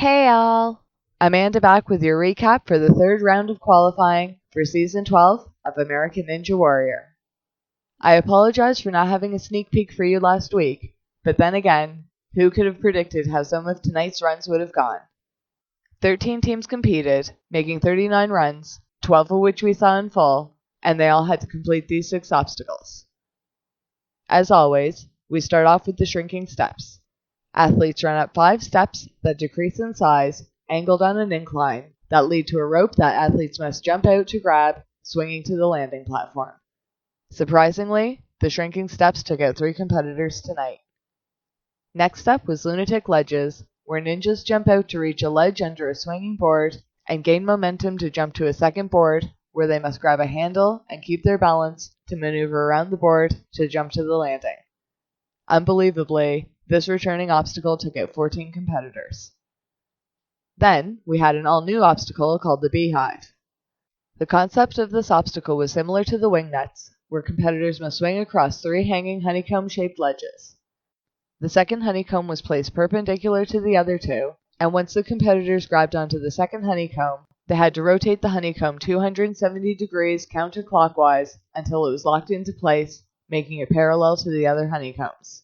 Hey all! Amanda back with your recap for the third round of qualifying for Season 12 of American Ninja Warrior. I apologize for not having a sneak peek for you last week, but then again, who could have predicted how some of tonight's runs would have gone? 13 teams competed, making 39 runs, 12 of which we saw in full, and they all had to complete these 6 obstacles. As always, we start off with the shrinking steps. Athletes run up 5 steps that decrease in size, angled on an incline, that lead to a rope that athletes must jump out to grab, swinging to the landing platform. Surprisingly, the shrinking steps took out 3 competitors tonight. Next up was lunatic ledges, where ninjas jump out to reach a ledge under a swinging board and gain momentum to jump to a second board, where they must grab a handle and keep their balance to maneuver around the board to jump to the landing. Unbelievably, this returning obstacle took out 14 competitors. Then, we had an all-new obstacle called the Beehive. The concept of this obstacle was similar to the wing nuts, where competitors must swing across 3 hanging honeycomb-shaped ledges. The second honeycomb was placed perpendicular to the other 2, and once the competitors grabbed onto the second honeycomb, they had to rotate the honeycomb 270 degrees counterclockwise until it was locked into place, making it parallel to the other honeycombs.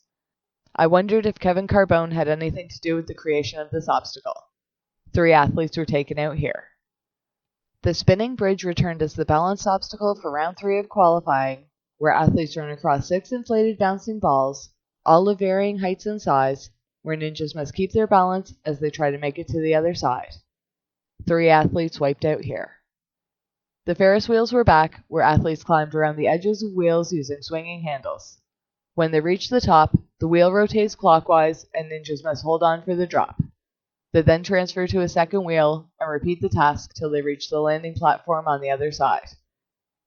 I wondered if Kevin Carbone had anything to do with the creation of this obstacle. 3 athletes were taken out here. The spinning bridge returned as the balance obstacle for round 3 of qualifying, where athletes run across 6 inflated bouncing balls, all of varying heights and size, where ninjas must keep their balance as they try to make it to the other side. 3 athletes wiped out here. The Ferris wheels were back, where athletes climbed around the edges of wheels using swinging handles. When they reach the top, the wheel rotates clockwise and ninjas must hold on for the drop. They then transfer to a second wheel and repeat the task till they reach the landing platform on the other side.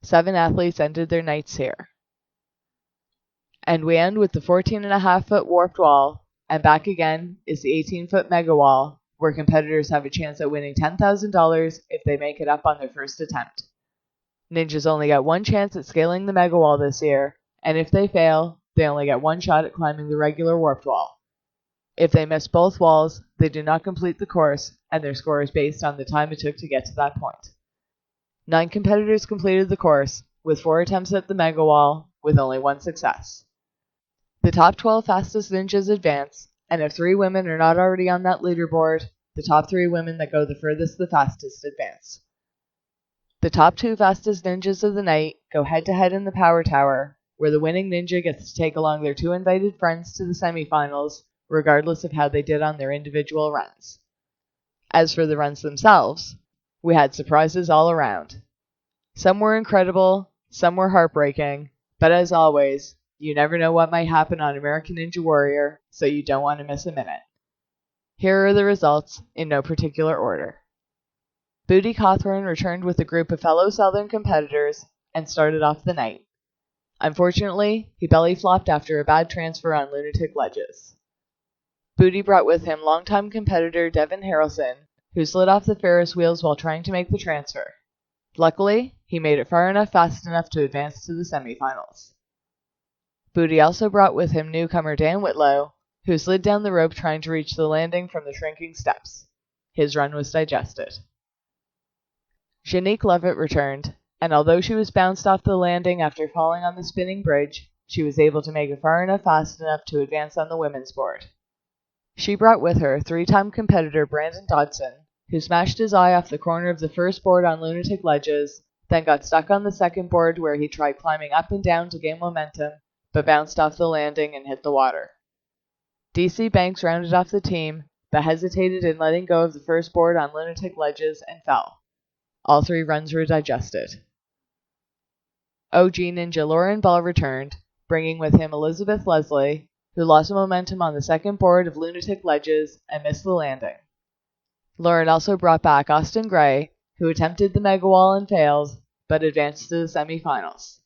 7 athletes ended their nights here. And we end with the 14.5-foot warped wall, and back again is the 18-foot mega wall, where competitors have a chance at winning $10,000 if they make it up on their first attempt. Ninjas only get 1 chance at scaling the mega wall this year, and if they fail, they only get 1 shot at climbing the regular warped wall. If they miss both walls, they do not complete the course, and their score is based on the time it took to get to that point. 9 competitors completed the course, with 4 attempts at the mega wall, with only 1 success. The top 12 fastest ninjas advance, and if 3 women are not already on that leaderboard, the top 3 women that go the furthest the fastest advance. The top 2 fastest ninjas of the night go head-to-head in the Power Tower, where the winning ninja gets to take along their 2 invited friends to the semifinals, regardless of how they did on their individual runs. As for the runs themselves, we had surprises all around. Some were incredible, some were heartbreaking, but as always, you never know what might happen on American Ninja Warrior, so you don't want to miss a minute. Here are the results, in no particular order. BOOTIE COTHRAN returned with a group of fellow Southern competitors and started off the night. Unfortunately, he belly flopped after a bad transfer on lunatic ledges. BOOTIE brought with him longtime competitor Devin Harrelson, who slid off the Ferris wheels while trying to make the transfer. Luckily, he made it far enough fast enough to advance to the semifinals. BOOTIE also brought with him newcomer Dan Whitlow, who slid down the rope trying to reach the landing from the shrinking steps. His run was digested. ZHANIQUE returned, and although she was bounced off the landing after falling on the spinning bridge, she was able to make it far enough fast enough to advance on the women's board. She brought with her 3-time competitor Brandon Dodson, who smashed his eye off the corner of the first board on lunatic ledges, then got stuck on the second board where he tried climbing up and down to gain momentum, but bounced off the landing and hit the water. DC Banks rounded off the team, but hesitated in letting go of the first board on lunatic ledges and fell. All 3 runs were digested. OG Ninja Lauren Ball returned, bringing with him Elizabeth Leslie, who lost momentum on the second board of lunatic ledges and missed the landing. Lauren also brought back Austin Gray, who attempted the mega wall and failed, but advanced to the semifinals.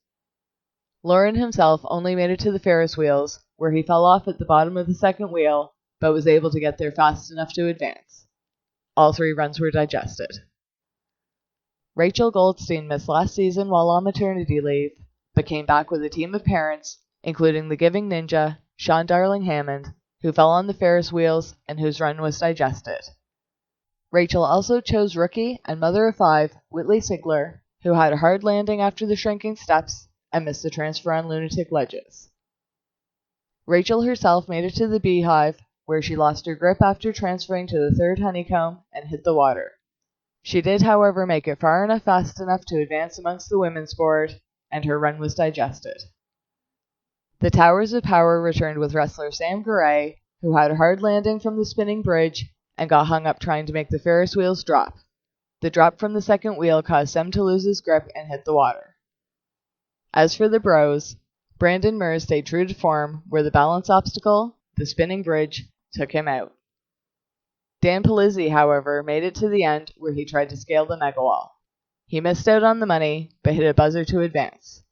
Lauren himself only made it to the Ferris wheels, where he fell off at the bottom of the second wheel, but was able to get there fast enough to advance. All 3 runs were digested. Rachel Goldstein missed last season while on maternity leave, but came back with a team of parents, including the Giving Ninja, Sean Darling Hammond, who fell on the Ferris wheels and whose run was digested. Rachel also chose rookie and mother of 5, Whitley Sigler, who had a hard landing after the shrinking steps and missed the transfer on lunatic ledges. Rachel herself made it to the beehive, where she lost her grip after transferring to the 3rd honeycomb and hit the water. She did, however, make it far enough fast enough to advance amongst the women's board, and her run was digested. The Towers of Power returned with wrestler Sam Garay, who had a hard landing from the spinning bridge and got hung up trying to make the Ferris wheels drop. The drop from the second wheel caused Sam to lose his grip and hit the water. As for the bros, Brandon MEARS stayed true to form, where the balance obstacle, the spinning bridge, took him out. Dan Palizzi, however, made it to the end, where he tried to scale the mega wall. He missed out on the money, but hit a buzzer to advance.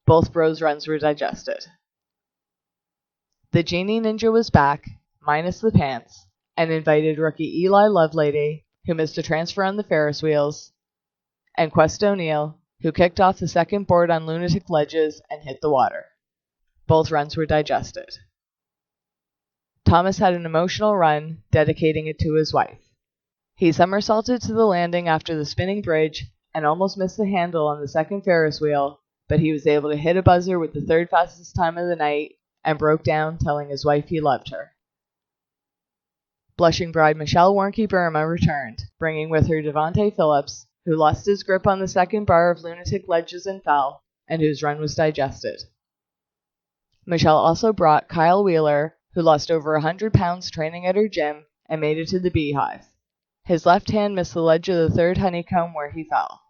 Both bros' runs were digested. The Genie Ninja was back, minus the pants, and invited rookie Eli Lovelady, who missed a transfer on the Ferris wheels, and Quest O'Neill, who kicked off the second board on lunatic ledges and hit the water. Both runs were digested. Thomas had an emotional run, dedicating it to his wife. He somersaulted to the landing after the spinning bridge and almost missed the handle on the second Ferris wheel, but he was able to hit a buzzer with the 3rd fastest time of the night and broke down, telling his wife he loved her. Blushing bride Michelle Warnke Burma returned, bringing with her Devontae Phillips, who lost his grip on the second bar of lunatic ledges and fell, and whose run was digested. Michelle also brought Kyle Wheeler, who lost over 100 pounds training at her gym and made it to the beehive. His left hand missed the ledge of the 3rd honeycomb where he fell.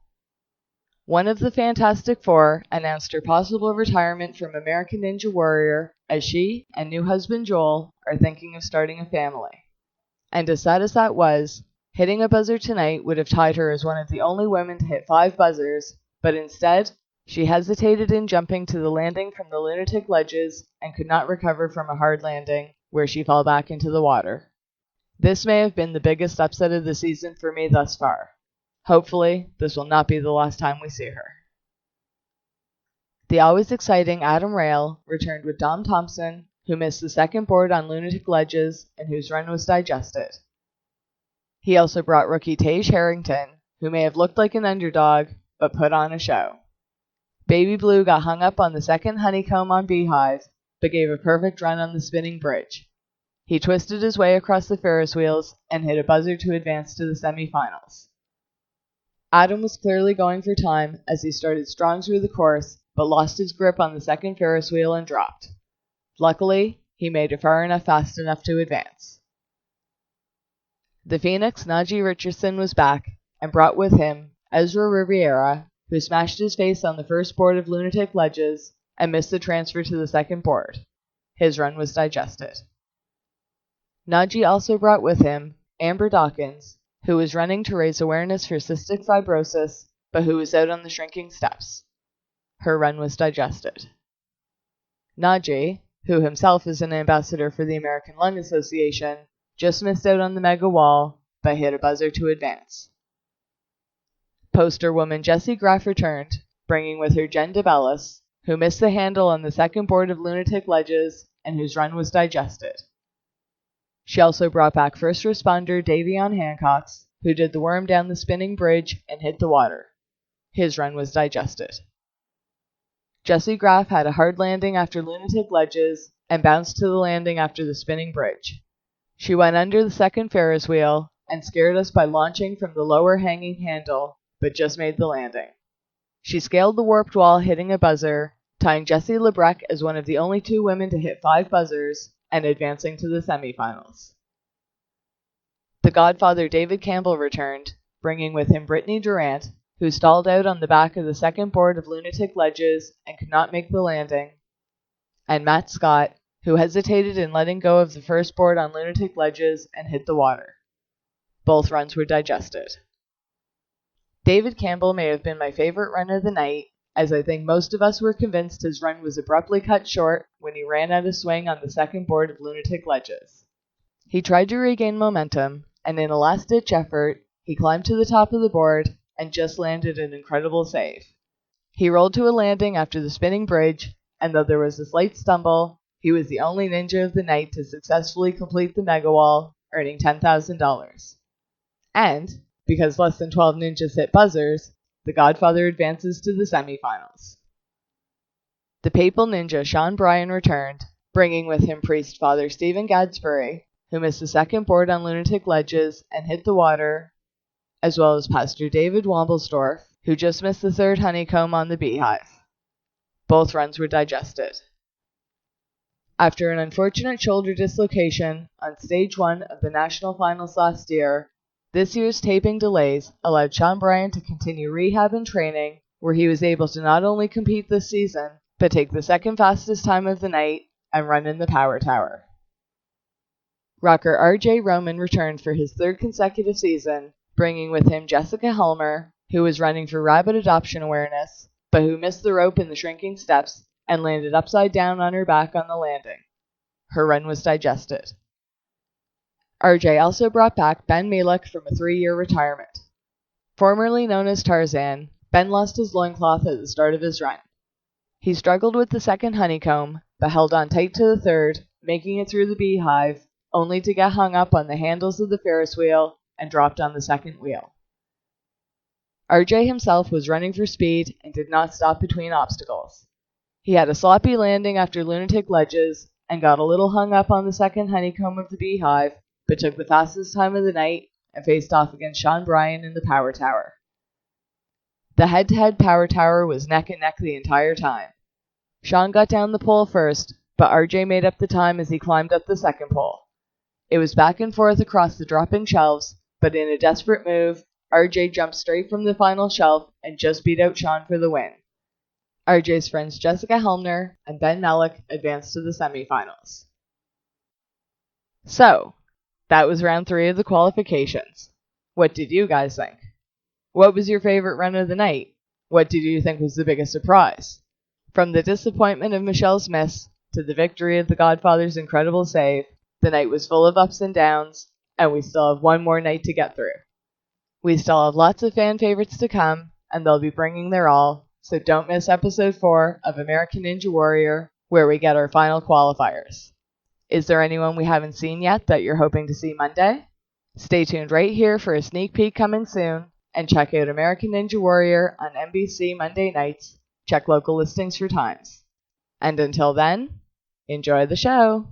One of the Fantastic Four announced her possible retirement from American Ninja Warrior, as she and new husband Joel are thinking of starting a family. And as sad as that was, hitting a buzzer tonight would have tied her as one of the only women to hit 5 buzzers, but instead, she hesitated in jumping to the landing from the lunatic ledges and could not recover from a hard landing, where she fell back into the water. This may have been the biggest upset of the season for me thus far. Hopefully, this will not be the last time we see her. The always exciting Adam Rail returned with Dom Thompson, who missed the second board on lunatic ledges and whose run was digested. He also brought rookie Tage Harrington, who may have looked like an underdog, but put on a show. Baby Blue got hung up on the second honeycomb on Beehive, but gave a perfect run on the spinning bridge. He twisted his way across the Ferris wheels and hit a buzzer to advance to the semifinals. Adam was clearly going for time as he started strong through the course, but lost his grip on the second Ferris wheel and dropped. Luckily, he made it far enough fast enough to advance. The Phoenix Najee Richardson was back and brought with him Ezra Riviera, who smashed his face on the first board of lunatic ledges and missed the transfer to the second board. His run was digested. Najee also brought with him Amber Dawkins, who was running to raise awareness for cystic fibrosis, but who was out on the shrinking steps. Her run was digested. Najee, who himself is an ambassador for the American Lung Association, just missed out on the mega wall, but hit a buzzer to advance. Poster woman Jessie Graff returned, bringing with her Jen DeBellis, who missed the handle on the second board of lunatic ledges and whose run was digested. She also brought back first responder Davyon HANCOX, who did the worm down the spinning bridge and hit the water. His run was digested. Jessie Graff had a hard landing after lunatic ledges and bounced to the landing after the spinning bridge. She went under the second Ferris wheel and scared us by launching from the lower hanging handle, but just made the landing. She scaled the warped wall, hitting a buzzer, tying Jessie Lebrecq as one of the only 2 women to hit 5 buzzers and advancing to the semifinals. The Godfather David Campbell returned, bringing with him Brittany Durant, who stalled out on the back of the second board of lunatic ledges and could not make the landing, and Matt Scott, who hesitated in letting go of the first board on lunatic ledges and hit the water. Both runs were digested. David Campbell may have been my favorite run of the night, as I think most of us were convinced his run was abruptly cut short when he ran out of swing on the second board of lunatic ledges. He tried to regain momentum, and in a last-ditch effort, he climbed to the top of the board and just landed an incredible save. He rolled to a landing after the spinning bridge, and though there was a slight stumble, he was the only ninja of the night to successfully complete the mega wall, earning $10,000. And, because less than 12 ninjas hit buzzers, the Godfather advances to the semifinals. The Papal Ninja Sean Bryan returned, bringing with him Priest Father Stephen Gadsberry, who missed the second board on lunatic ledges and hit the water, as well as Pastor David Womelsdorf, who just missed the third honeycomb on the beehive. Both runs were digested. After an unfortunate shoulder dislocation on stage 1 of the national finals last year, this year's taping delays allowed Sean Bryan to continue rehab and training, where he was able to not only compete this season, but take the second fastest time of the night and run in the Power Tower. Rocker R.J. Roman returned for his third consecutive season, bringing with him Jessica Helmer, who was running for rabbit adoption awareness, but who missed the rope in the shrinking steps and landed upside down on her back on the landing. Her run was digested. RJ also brought back Ben MELICK from a 3-year retirement. Formerly known as Tarzan, Ben lost his loincloth at the start of his run. He struggled with the second honeycomb, but held on tight to the third, making it through the beehive, only to get hung up on the handles of the Ferris wheel and dropped on the second wheel. RJ himself was running for speed and did not stop between obstacles. He had a sloppy landing after lunatic ledges and got a little hung up on the second honeycomb of the beehive, but took the fastest time of the night and faced off against Sean Bryan in the Power Tower. The head-to-head Power Tower was neck and neck the entire time. Sean got down the pole first, but RJ made up the time as he climbed up the second pole. It was back and forth across the dropping shelves, but in a desperate move, RJ jumped straight from the final shelf and just beat out Sean for the win. RJ's friends Jessica Helmer and Ben MELICK advanced to the semifinals. So, that was round 3 of the qualifications. What did you guys think? What was your favorite run of the night? What did you think was the biggest surprise? From the disappointment of Michelle's miss to the victory of the Godfather's incredible save, the night was full of ups and downs, and we still have one more night to get through. We still have lots of fan favorites to come, and they'll be bringing their all, so don't miss episode 4 of American Ninja Warrior, where we get our final qualifiers. Is there anyone we haven't seen yet that you're hoping to see Monday? Stay tuned right here for a sneak peek coming soon, and check out American Ninja Warrior on NBC Monday nights. Check local listings for times. And until then, enjoy the show!